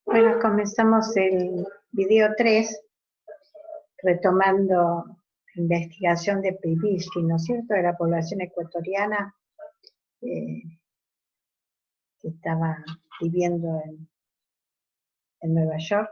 Bueno, comenzamos el video 3, retomando la investigación de Pribilsky, ¿no es cierto?, de la población ecuatoriana que estaba viviendo en Nueva York.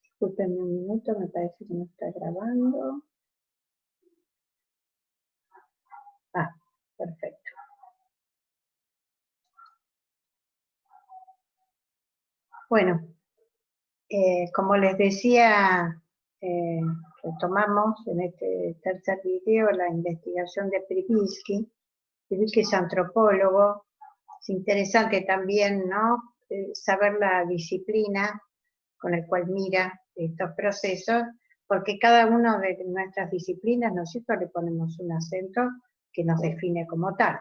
Discúlpenme un minuto, me parece que no está grabando. Ah, perfecto. Bueno, como les decía, retomamos en este tercer video la investigación de Pribilsky. Pribilsky es antropólogo. Es interesante también, ¿no?, saber la disciplina con la cual mira estos procesos, porque cada una de nuestras disciplinas, ¿no es cierto?, le ponemos un acento que nos define como tal.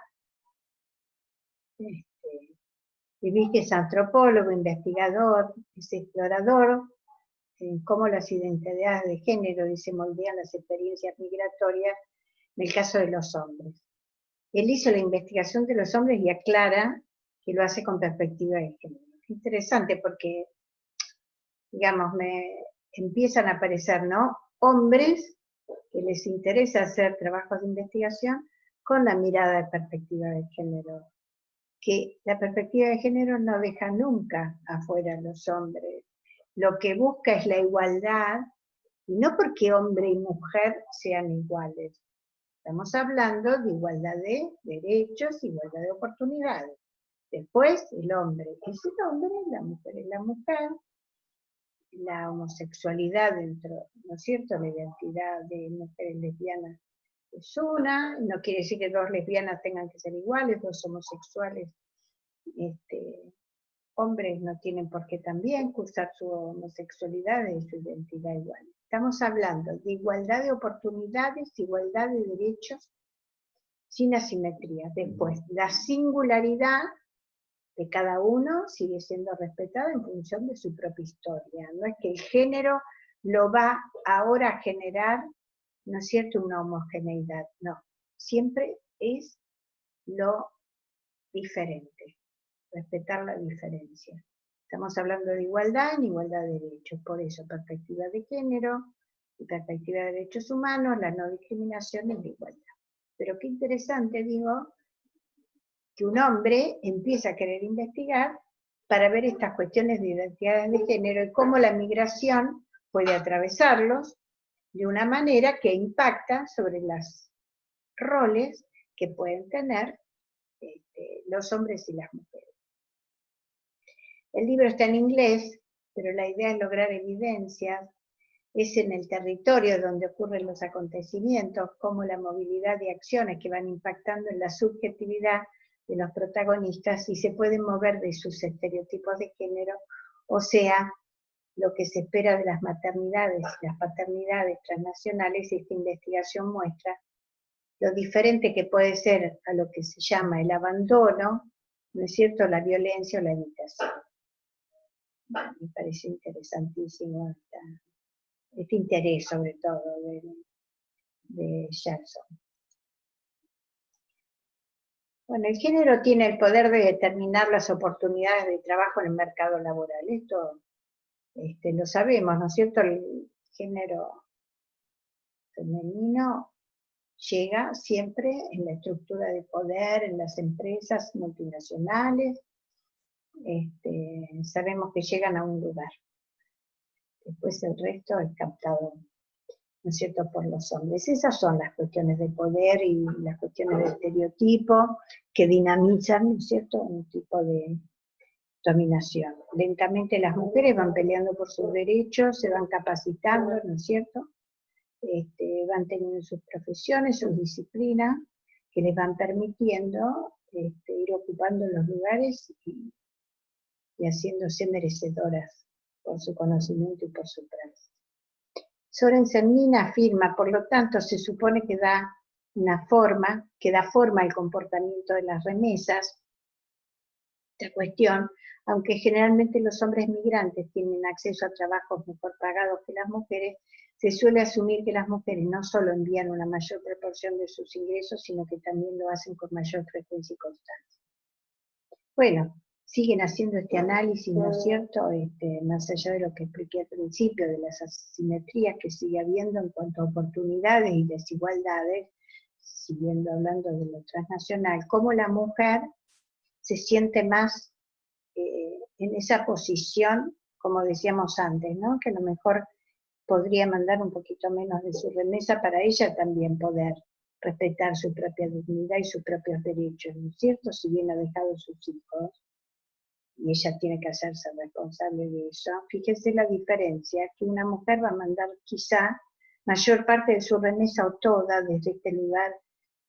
Pribilsky es antropólogo, investigador, es explorador en cómo las identidades de género se moldean las experiencias migratorias en el caso de los hombres. Él hizo la investigación de los hombres y aclara que lo hace con perspectiva de género. Qué interesante, porque, digamos, me empiezan a aparecer, ¿no?, hombres que les interesa hacer trabajos de investigación con la mirada de perspectiva de género, que la perspectiva de género no deja nunca afuera a los hombres. Lo que busca es la igualdad, y no porque hombre y mujer sean iguales. Estamos hablando de igualdad de derechos, igualdad de oportunidades. Después, el hombre es el hombre, la mujer es la mujer, la homosexualidad dentro, ¿no es cierto?, la identidad de mujeres lesbianas es una, no quiere decir que dos lesbianas tengan que ser iguales, dos homosexuales, hombres no tienen por qué también cursar su homosexualidad y su identidad igual. Estamos hablando de igualdad de oportunidades, igualdad de derechos, sin asimetría. Después, la singularidad de cada uno sigue siendo respetada en función de su propia historia. No es que el género lo va ahora a generar, ¿no es cierto?, una homogeneidad. No, siempre es lo diferente, respetar la diferencia. Estamos hablando de igualdad en igualdad de derechos, por eso perspectiva de género y perspectiva de derechos humanos, la no discriminación y la igualdad. Pero qué interesante, digo, que un hombre empieza a querer investigar para ver estas cuestiones de identidades de género y cómo la migración puede atravesarlos de una manera que impacta sobre los roles que pueden tener los hombres y las mujeres. El libro está en inglés, pero la idea es lograr evidencias, es en el territorio donde ocurren los acontecimientos, como la movilidad de acciones que van impactando en la subjetividad de los protagonistas y se pueden mover de sus estereotipos de género, o sea, lo que se espera de las maternidades y las paternidades transnacionales. Esta investigación muestra lo diferente que puede ser a lo que se llama el abandono, ¿no es cierto?, la violencia o la imitación. Me parece interesantísimo este interés, sobre todo, de Jackson. Bueno, el género tiene el poder de determinar las oportunidades de trabajo en el mercado laboral. Esto lo sabemos, ¿no es cierto? El género femenino llega siempre en la estructura de poder, en las empresas multinacionales. Sabemos que llegan a un lugar. Después el resto es captado, ¿no es cierto?, por los hombres. Esas son las cuestiones de poder y las cuestiones de estereotipo que dinamizan, ¿no es cierto?, un tipo de dominación. Lentamente las mujeres van peleando por sus derechos, se van capacitando, ¿no es cierto?, van teniendo sus profesiones, sus disciplinas, que les van permitiendo ir ocupando los lugares y haciéndose merecedoras por su conocimiento y por su praxis. Sorensen afirma, por lo tanto, se supone que da forma al comportamiento de las remesas. Esta cuestión, aunque generalmente los hombres migrantes tienen acceso a trabajos mejor pagados que las mujeres, Se suele asumir que las mujeres no solo envían una mayor proporción de sus ingresos, sino que también lo hacen con mayor frecuencia y constancia. Bueno, siguen haciendo este análisis, ¿no es cierto?, más allá de lo que expliqué al principio, de las asimetrías que sigue habiendo en cuanto a oportunidades y desigualdades, siguiendo hablando de lo transnacional, cómo la mujer se siente más en esa posición, como decíamos antes, ¿no?, que a lo mejor podría mandar un poquito menos de su remesa para ella también poder respetar su propia dignidad y sus propios derechos, ¿no es cierto?, si bien ha dejado sus hijos, y ella tiene que hacerse responsable de eso. Fíjese la diferencia, que una mujer va a mandar quizá mayor parte de su remesa o toda desde este lugar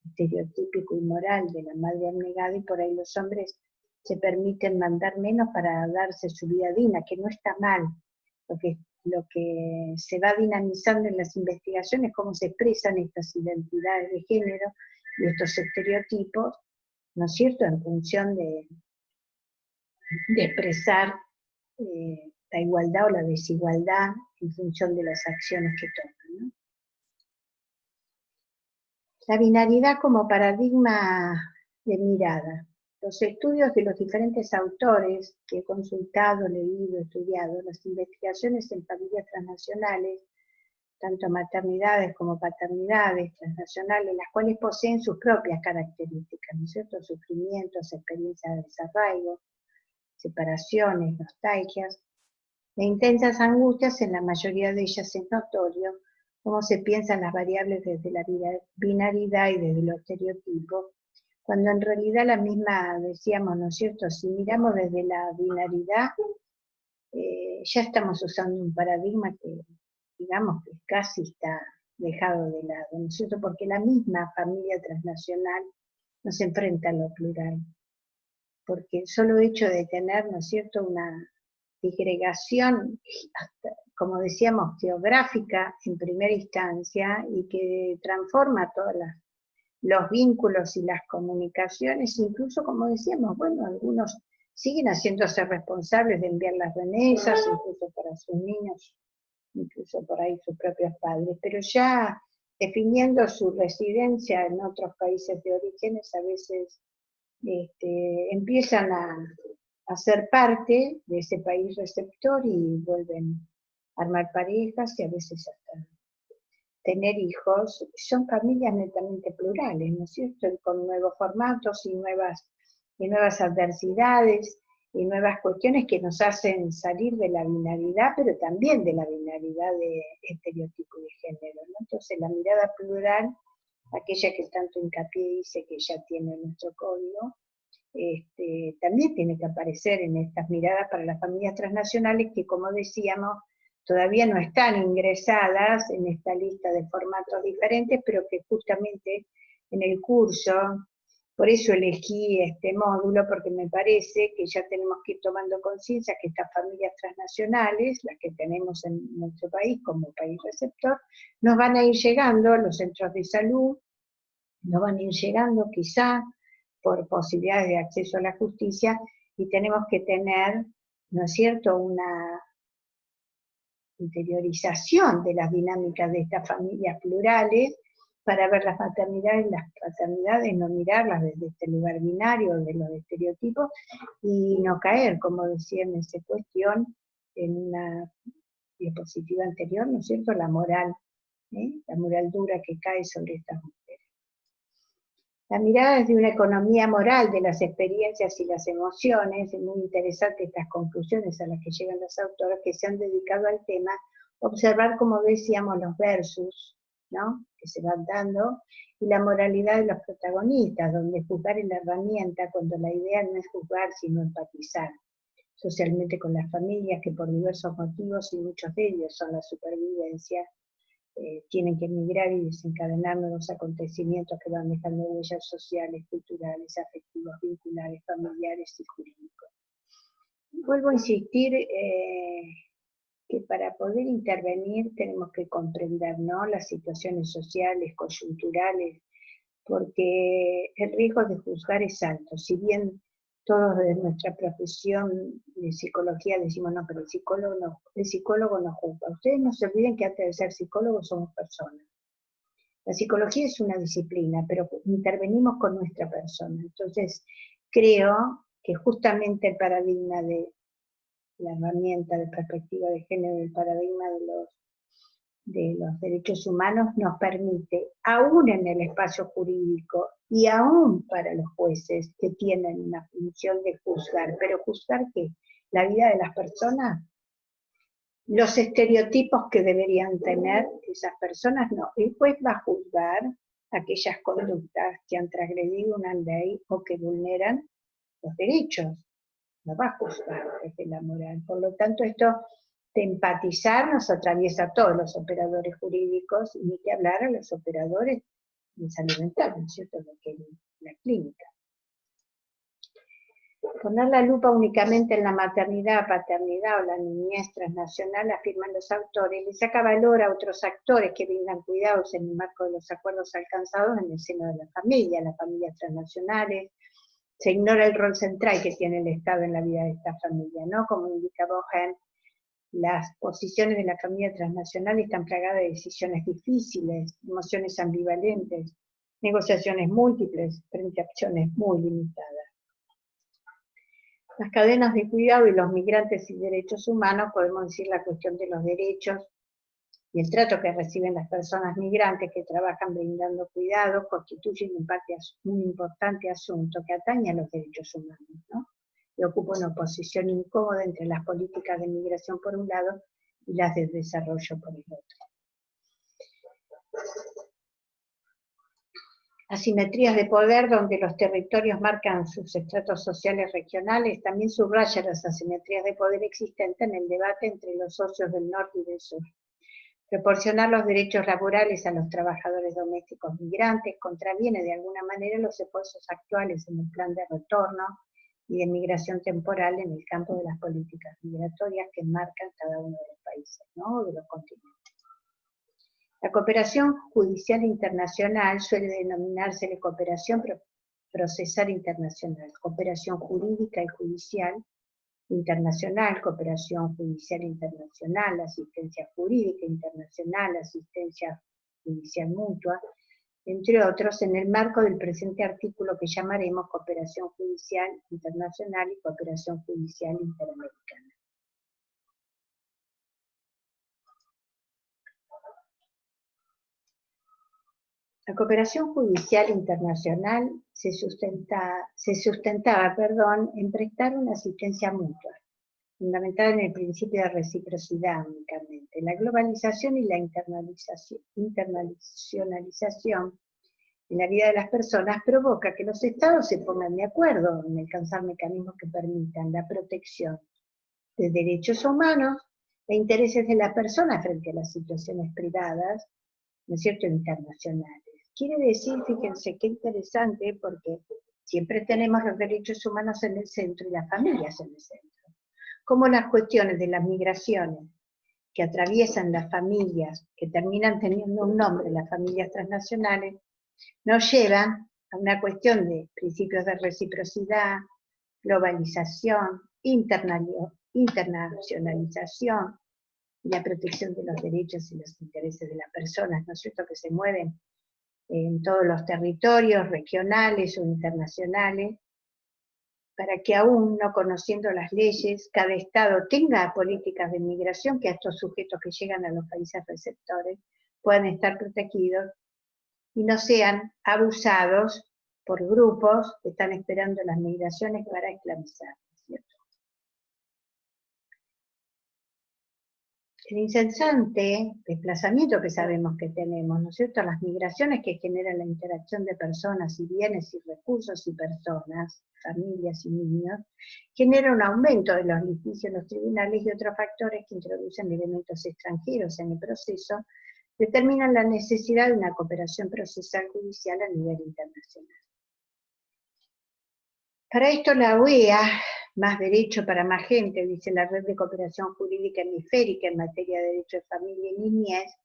estereotípico y moral de la madre abnegada, y por ahí los hombres se permiten mandar menos para darse su vida digna, que no está mal. Lo que se va dinamizando en las investigaciones es cómo se expresan estas identidades de género y estos estereotipos, ¿no es cierto?, en función de expresar la igualdad o la desigualdad en función de las acciones que toman, ¿no? La binaridad como paradigma de mirada. Los estudios de los diferentes autores que he consultado, leído, estudiado, las investigaciones en familias transnacionales, tanto maternidades como paternidades transnacionales, las cuales poseen sus propias características, ¿no es cierto?, sufrimientos, experiencias de desarraigo, separaciones, nostalgias e intensas angustias. En la mayoría de ellas es notorio cómo se piensan las variables desde la binaridad y desde los estereotipos, cuando en realidad la misma, decíamos, ¿no es cierto?, si miramos desde la binaridad, ya estamos usando un paradigma que, digamos, que casi está dejado de lado, ¿no es cierto?, porque la misma familia transnacional nos enfrenta a lo plural, porque el solo hecho de tener, ¿no es cierto?, una disgregación, como decíamos, geográfica en primera instancia, y que transforma todos los vínculos y las comunicaciones, incluso, como decíamos, bueno, algunos siguen haciéndose responsables de enviar las remesas, incluso para sus niños, incluso por ahí sus propios padres, pero ya definiendo su residencia en otros países de orígenes, a veces empiezan a ser parte de ese país receptor y vuelven a armar parejas y a veces hasta tener hijos. Son familias netamente plurales, ¿no es cierto?, y con nuevos formatos y nuevas adversidades y nuevas cuestiones que nos hacen salir de la binaridad, pero también de la binaridad de estereotipo de género, ¿no? Entonces la mirada plural, aquella que tanto hincapié dice que ya tiene nuestro código, también tiene que aparecer en estas miradas para las familias transnacionales que, como decíamos, todavía no están ingresadas en esta lista de formatos diferentes, pero que justamente en el curso, por eso elegí este módulo, porque me parece que ya tenemos que ir tomando conciencia que estas familias transnacionales, las que tenemos en nuestro país como país receptor, nos van a ir llegando a los centros de salud, nos van a ir llegando quizá por posibilidades de acceso a la justicia, y tenemos que tener, ¿no es cierto?, una interiorización de las dinámicas de estas familias plurales para ver las maternidades y las paternidades, no mirarlas desde este lugar binario, de los estereotipos, y no caer, como decía en esa cuestión, en una diapositiva anterior, ¿no es cierto?, la moral dura que cae sobre estas mujeres. La mirada desde una economía moral de las experiencias y las emociones. Es muy interesante estas conclusiones a las que llegan los autores que se han dedicado al tema, observar, como decíamos, los versus, ¿no?, que se van dando, y la moralidad de los protagonistas, donde juzgar es la herramienta, cuando la idea no es juzgar, sino empatizar socialmente con las familias que por diversos motivos, y muchos de ellos son la supervivencia, tienen que emigrar y desencadenar nuevos acontecimientos que van dejando huellas sociales, culturales, afectivos, vinculares, familiares y jurídicos. Vuelvo a insistir que para poder intervenir tenemos que comprender, ¿no?, las situaciones sociales, coyunturales, porque el riesgo de juzgar es alto. Si bien todos de nuestra profesión de psicología decimos, no, pero el psicólogo no juzga. Ustedes no se olviden que antes de ser psicólogos somos personas. La psicología es una disciplina, pero intervenimos con nuestra persona. Entonces, creo que justamente el paradigma de la herramienta de perspectiva de género, el paradigma de los derechos humanos nos permite, aún en el espacio jurídico y aún para los jueces que tienen una función de juzgar, pero juzgar que la vida de las personas, los estereotipos que deberían tener esas personas, no. El juez va a juzgar aquellas conductas que han transgredido una ley o que vulneran los derechos, no va a juzgar desde la moral. Por lo tanto, esto de empatizar nos atraviesa a todos los operadores jurídicos, y ni que hablar a los operadores de salud mental, ¿no es cierto?, lo que es la clínica. Poner la lupa únicamente en la maternidad, paternidad o la niñez transnacional, afirman los autores, le saca valor a otros actores que brindan cuidados en el marco de los acuerdos alcanzados en el seno de las familias transnacionales. Se ignora el rol central que tiene el Estado en la vida de esta familia, ¿no? Como indica Bogen, las posiciones de la familia transnacional están plagadas de decisiones difíciles, emociones ambivalentes, negociaciones múltiples frente a acciones muy limitadas. Las cadenas de cuidado y los migrantes y derechos humanos, podemos decir la cuestión de los derechos y el trato que reciben las personas migrantes que trabajan brindando cuidados, constituyen un importante asunto que atañe a los derechos humanos, ¿no? Y ocupa una posición incómoda entre las políticas de migración por un lado y las de desarrollo por el otro. Asimetrías de poder donde los territorios marcan sus estratos sociales regionales, también subraya las asimetrías de poder existentes en el debate entre los socios del norte y del sur. Proporcionar los derechos laborales a los trabajadores domésticos migrantes contraviene de alguna manera los esfuerzos actuales en el plan de retorno y de migración temporal en el campo de las políticas migratorias que marcan cada uno de los países, ¿no?, o de los continentes. La cooperación judicial internacional suele denominarse de cooperación procesal internacional, cooperación jurídica y judicial internacional, cooperación judicial internacional, asistencia jurídica internacional, asistencia judicial mutua, entre otros, en el marco del presente artículo que llamaremos cooperación judicial internacional y cooperación judicial interamericana. La cooperación judicial internacional se sustentaba en prestar una asistencia mutua, fundamentada en el principio de reciprocidad únicamente. La globalización y la internacionalización en la vida de las personas provoca que los estados se pongan de acuerdo en alcanzar mecanismos que permitan la protección de derechos humanos e intereses de las personas frente a las situaciones privadas, ¿no es cierto?, internacionales. Quiere decir, fíjense qué interesante, porque siempre tenemos los derechos humanos en el centro y las familias en el centro. Como las cuestiones de las migraciones que atraviesan las familias, que terminan teniendo un nombre, las familias transnacionales, nos llevan a una cuestión de principios de reciprocidad, globalización, internacionalización y la protección de los derechos y los intereses de las personas, ¿no es cierto?, que se mueven en todos los territorios regionales o internacionales, para que aún no conociendo las leyes, cada Estado tenga políticas de migración que a estos sujetos que llegan a los países receptores puedan estar protegidos y no sean abusados por grupos que están esperando las migraciones para esclavizar, ¿cierto? El incesante desplazamiento que sabemos que tenemos, ¿no es cierto?, las migraciones que generan la interacción de personas y bienes y recursos y personas, familias y niños, genera un aumento de los litigios en los tribunales y otros factores que introducen elementos extranjeros en el proceso, determinan la necesidad de una cooperación procesal judicial a nivel internacional. Para esto la OEA, más derecho para más gente, dice la Red de Cooperación Jurídica Hemisférica en materia de derecho de familia y niñez,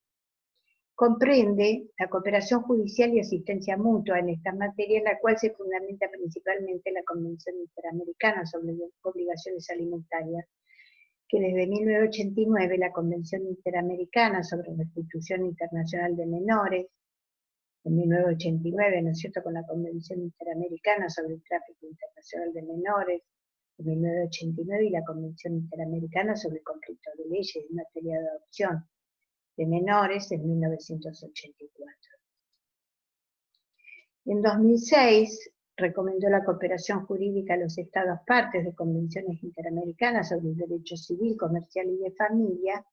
comprende la cooperación judicial y asistencia mutua en estas materias, la cual se fundamenta principalmente en la Convención Interamericana sobre Obligaciones Alimentarias, que desde 1989 la Convención Interamericana sobre Restitución Internacional de Menores, en 1989, ¿no es cierto?, con la Convención Interamericana sobre el Tráfico Internacional de Menores, en 1989, y la Convención Interamericana sobre el Conflicto de Leyes en materia de adopción de menores en 1984. En 2006 recomendó la cooperación jurídica a los Estados partes de convenciones interamericanas sobre el derecho civil, comercial y de familia,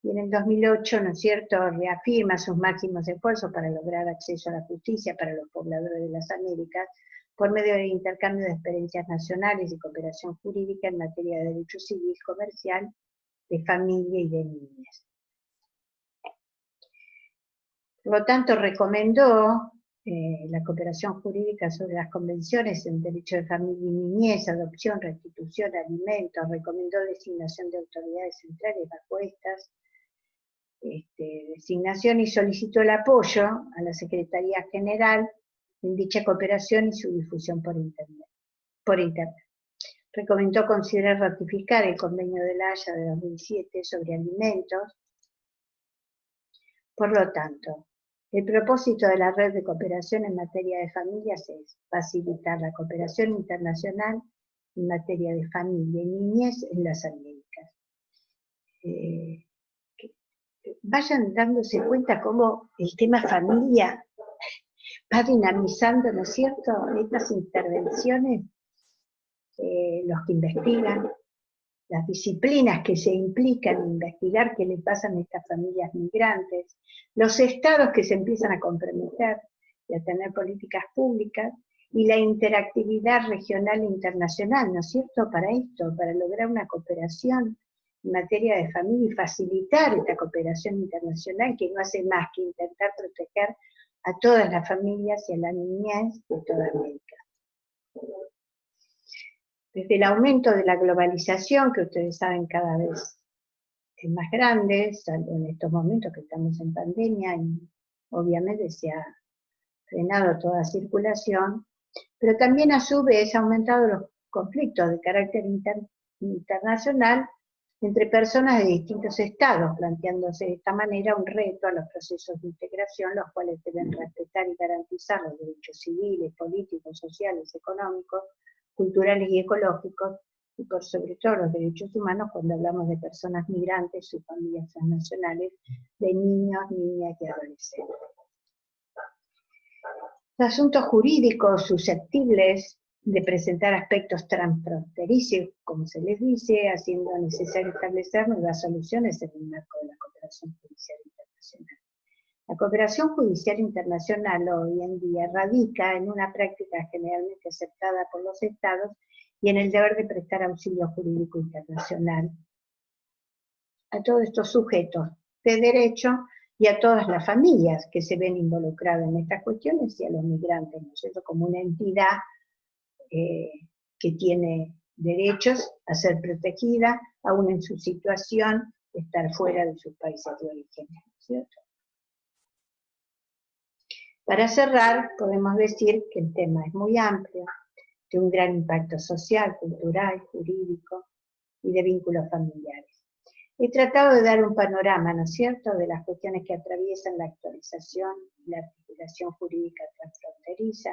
y en el 2008, ¿no es cierto?, reafirma sus máximos esfuerzos para lograr acceso a la justicia para los pobladores de las Américas por medio del intercambio de experiencias nacionales y cooperación jurídica en materia de derecho civil, comercial, de familia y de niñez. Por lo tanto, recomendó la cooperación jurídica sobre las convenciones en derecho de familia y niñez, adopción, restitución, alimentos, recomendó designación de autoridades centrales bajo estas designación y solicitó el apoyo a la Secretaría General en dicha cooperación y su difusión por Internet. Recomendó considerar ratificar el Convenio de la Haya de 2007 sobre alimentos. Por lo tanto, el propósito de la red de cooperación en materia de familias es facilitar la cooperación internacional en materia de familia y niñez en las Américas. Vayan dándose cuenta cómo el tema familia va dinamizando, ¿no es cierto?, estas intervenciones, los que investigan, las disciplinas que se implican en investigar qué le pasan a estas familias migrantes, los estados que se empiezan a comprometer y a tener políticas públicas, y la interactividad regional e internacional, ¿no es cierto?, para esto, para lograr una cooperación en materia de familia y facilitar esta cooperación internacional que no hace más que intentar proteger a todas las familias y a la niñez de toda América. Desde el aumento de la globalización, que ustedes saben cada vez es más grande, salvo en estos momentos que estamos en pandemia, y obviamente se ha frenado toda circulación, pero también a su vez ha aumentado los conflictos de carácter internacional entre personas de distintos estados, planteándose de esta manera un reto a los procesos de integración, los cuales deben respetar y garantizar los derechos civiles, políticos, sociales, económicos, culturales y ecológicos, y por sobre todo los derechos humanos cuando hablamos de personas migrantes, sus familias transnacionales, de niños, niñas y adolescentes. Los asuntos jurídicos susceptibles de presentar aspectos transfronterizos, como se les dice, haciendo necesario establecer nuevas soluciones en el marco de la cooperación judicial internacional. La cooperación judicial internacional hoy en día radica en una práctica generalmente aceptada por los estados y en el deber de prestar auxilio jurídico internacional a todos estos sujetos de derecho y a todas las familias que se ven involucradas en estas cuestiones y a los migrantes, ¿no es cierto?, como una entidad que tiene derechos a ser protegida, aún en su situación de estar fuera de sus países de origen, ¿no es cierto? Para cerrar, podemos decir que el tema es muy amplio, de un gran impacto social, cultural, jurídico y de vínculos familiares. He tratado de dar un panorama, ¿no es cierto?, de las cuestiones que atraviesan la actualización y la articulación jurídica transfronteriza,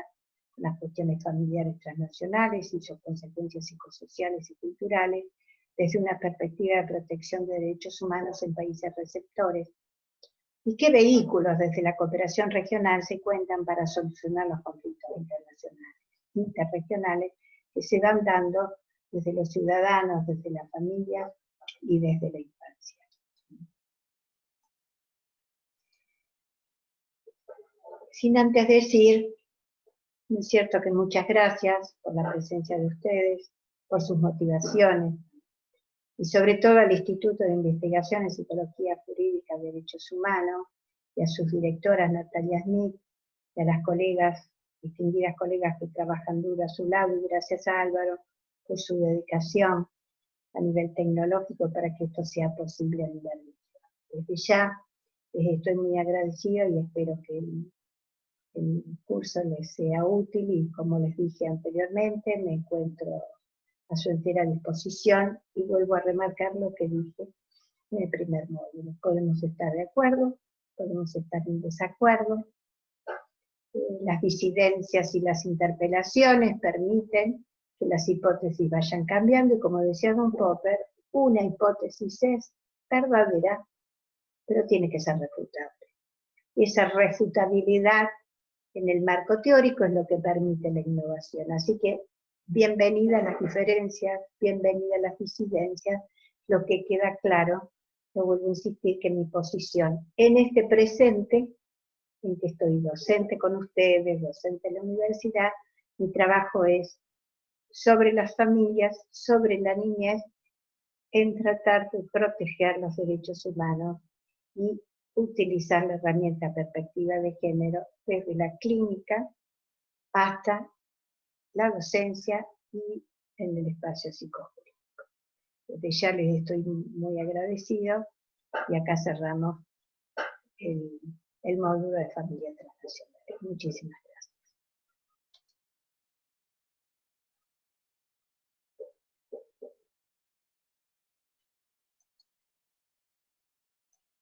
las cuestiones familiares transnacionales y sus consecuencias psicosociales y culturales, desde una perspectiva de protección de derechos humanos en países receptores, y qué vehículos desde la cooperación regional se cuentan para solucionar los conflictos interregionales que se van dando desde los ciudadanos, desde la familia y desde la infancia. Sin antes decir, ¿no es cierto?, que muchas gracias por la presencia de ustedes, por sus motivaciones, y sobre todo al Instituto de Investigación en Psicología Jurídica y Derechos Humanos, y a sus directoras Natalia Smith, y a las colegas, distinguidas colegas que trabajan duro a su lado, y gracias a Álvaro por su dedicación a nivel tecnológico para que esto sea posible a nivel mundial. Desde ya Les estoy muy agradecida y espero que el curso les sea útil y, como les dije anteriormente, me encuentro a su entera disposición y vuelvo a remarcar lo que dije en el primer módulo. Podemos estar de acuerdo, podemos estar en desacuerdo. Las disidencias y las interpelaciones permiten que las hipótesis vayan cambiando y, como decía Don Popper, una hipótesis es verdadera, pero tiene que ser refutable. Y esa refutabilidad en el marco teórico es lo que permite la innovación. Así que bienvenida a las diferencias, bienvenida a las disidencias. Lo que queda claro, yo vuelvo a insistir, que mi posición en este presente, en que estoy docente con ustedes, docente en la universidad, mi trabajo es sobre las familias, sobre la niñez, en tratar de proteger los derechos humanos y utilizar la herramienta perspectiva de género desde la clínica hasta la docencia y en el espacio psicológico. Desde ya les estoy muy agradecido y acá cerramos el módulo de familia transnacional. Muchísimas gracias.